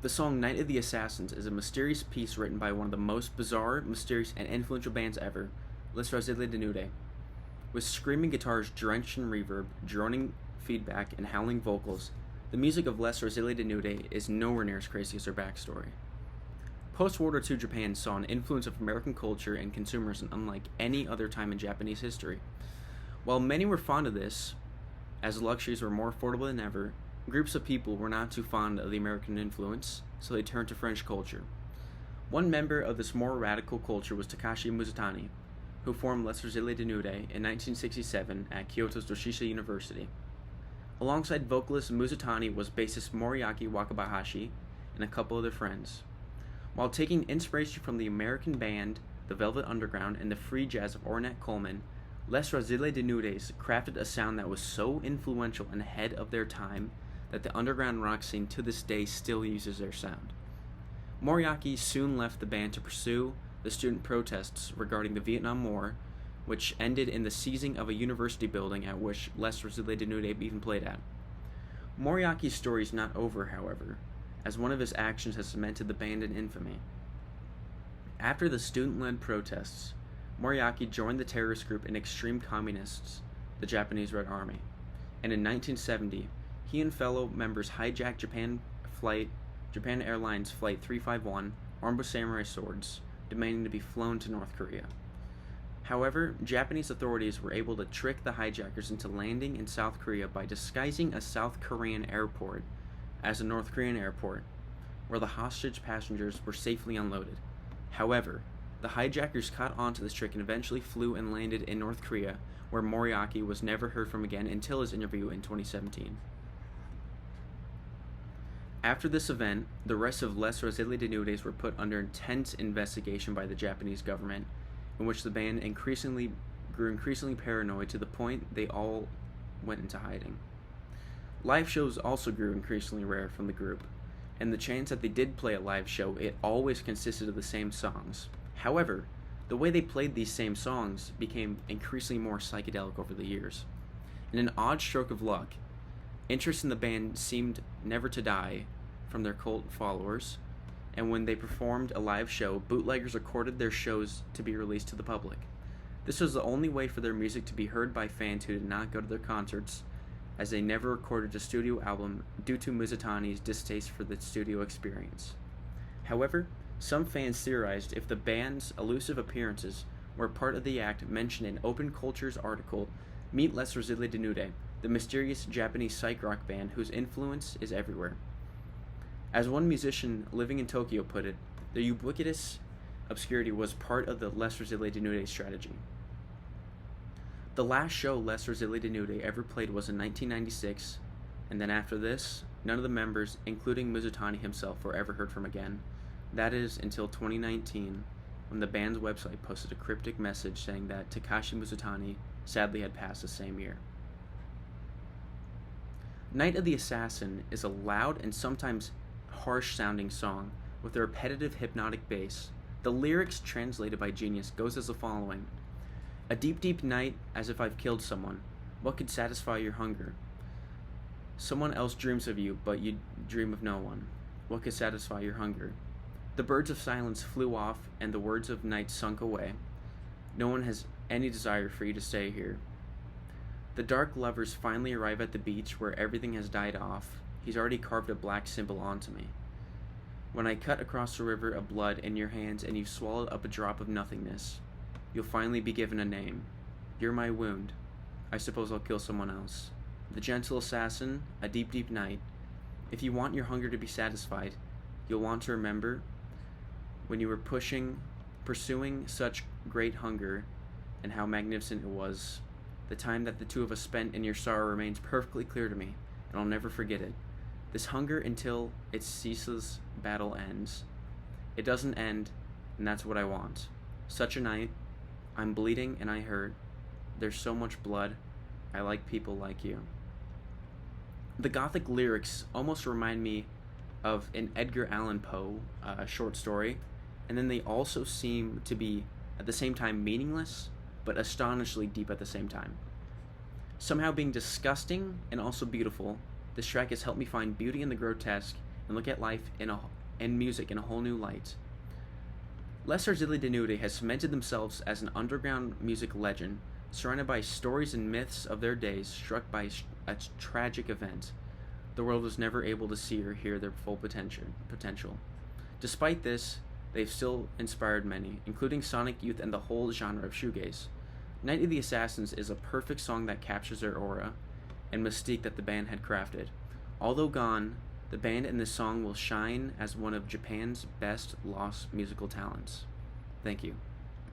The song Night of the Assassins is a mysterious piece written by one of the most bizarre, mysterious, and influential bands ever, Les Roselles de Nude. With screaming guitars drenched in reverb, droning feedback, and howling vocals, the music of Les Roselles de Nude is nowhere near as crazy as their backstory. Post-World War II Japan saw an influence of American culture and consumerism unlike any other time in Japanese history. While many were fond of this, as luxuries were more affordable than ever, groups of people were not too fond of the American influence, so they turned to French culture. One member of this more radical culture was Takashi Mizutani, who formed Les Roselles de Nude in 1967 at Kyoto's Doshisha University. Alongside vocalist Mizutani was bassist Moriaki Wakabayashi and a couple of their friends. While taking inspiration from the American band, the Velvet Underground, and the free jazz of Ornette Coleman, Les Roselles de Nudes crafted a sound that was so influential and ahead of their time that the underground rock scene to this day still uses their sound. Moriaki soon left the band to pursue the student protests regarding the Vietnam War, which ended in the seizing of a university building at which Les Roselles de Nude even played at. Moriaki's story is not over, however, as one of his actions has cemented the band in infamy. After the student-led protests, Moriaki joined the terrorist group in Extreme Communists, the Japanese Red Army, and in 1970, he and fellow members hijacked Japan Airlines Flight 351, armed with samurai swords, demanding to be flown to North Korea. However, Japanese authorities were able to trick the hijackers into landing in South Korea by disguising a South Korean airport as a North Korean airport, where the hostage passengers were safely unloaded. However, the hijackers caught on to this trick and eventually flew and landed in North Korea, where Moriaki was never heard from again until his interview in 2017. After this event, the rest of Les Roselles de Nudes were put under intense investigation by the Japanese government, in which the band grew increasingly paranoid to the point they all went into hiding. Live shows also grew increasingly rare from the group, and the chance that they did play a live show, it always consisted of the same songs. However, the way they played these same songs became increasingly more psychedelic over the years. In an odd stroke of luck, interest in the band seemed never to die from their cult followers, and when they performed a live show, bootleggers recorded their shows to be released to the public. This was the only way for their music to be heard by fans who did not go to their concerts, as they never recorded a studio album due to Mizutani's distaste for the studio experience. However, some fans theorized if the band's elusive appearances were part of the act mentioned in Open Culture's article, Meet Les Roselles de Nude, the mysterious Japanese psych rock band whose influence is everywhere. As one musician living in Tokyo put it, the ubiquitous obscurity was part of the Les Roselles de Nude strategy. The last show Les Roselles de Nude ever played was in 1996, and then after this, none of the members, including Mizutani himself, were ever heard from again. That is, until 2019, when the band's website posted a cryptic message saying that Takashi Mizutani sadly had passed the same year. Night of the Assassin is a loud and sometimes harsh-sounding song with a repetitive hypnotic bass. The lyrics, translated by Genius, goes as the following. A deep, deep night, as if I've killed someone. What could satisfy your hunger? Someone else dreams of you, but you dream of no one. What could satisfy your hunger? The birds of silence flew off, and the words of night sunk away. No one has any desire for you to stay here. The dark lovers finally arrive at the beach where everything has died off. He's already carved a black symbol onto me. When I cut across the river of blood in your hands and you've swallowed up a drop of nothingness, you'll finally be given a name. You're my wound. I suppose I'll kill someone else. The gentle assassin, a deep, deep night. If you want your hunger to be satisfied, you'll want to remember when you were pursuing such great hunger and how magnificent it was. The time that the two of us spent in your sorrow remains perfectly clear to me, and I'll never forget it. This hunger until its ceaseless battle ends. It doesn't end, and that's what I want. Such a night. I'm bleeding and I hurt. There's so much blood. I like people like you. The gothic lyrics almost remind me of an Edgar Allan Poe short story, and then they also seem to be at the same time meaningless, but astonishingly deep at the same time. Somehow being disgusting and also beautiful, this track has helped me find beauty in the grotesque and look at life and music in a whole new light. Les Arzilli Denude has cemented themselves as an underground music legend, surrounded by stories and myths of their days, struck by a tragic event. The world was never able to see or hear their full potential. Despite this, they've still inspired many, including Sonic Youth and the whole genre of shoegaze. Night of the Assassins is a perfect song that captures their aura and mystique that the band had crafted. Although gone, the band in this song will shine as one of Japan's best lost musical talents. Thank you.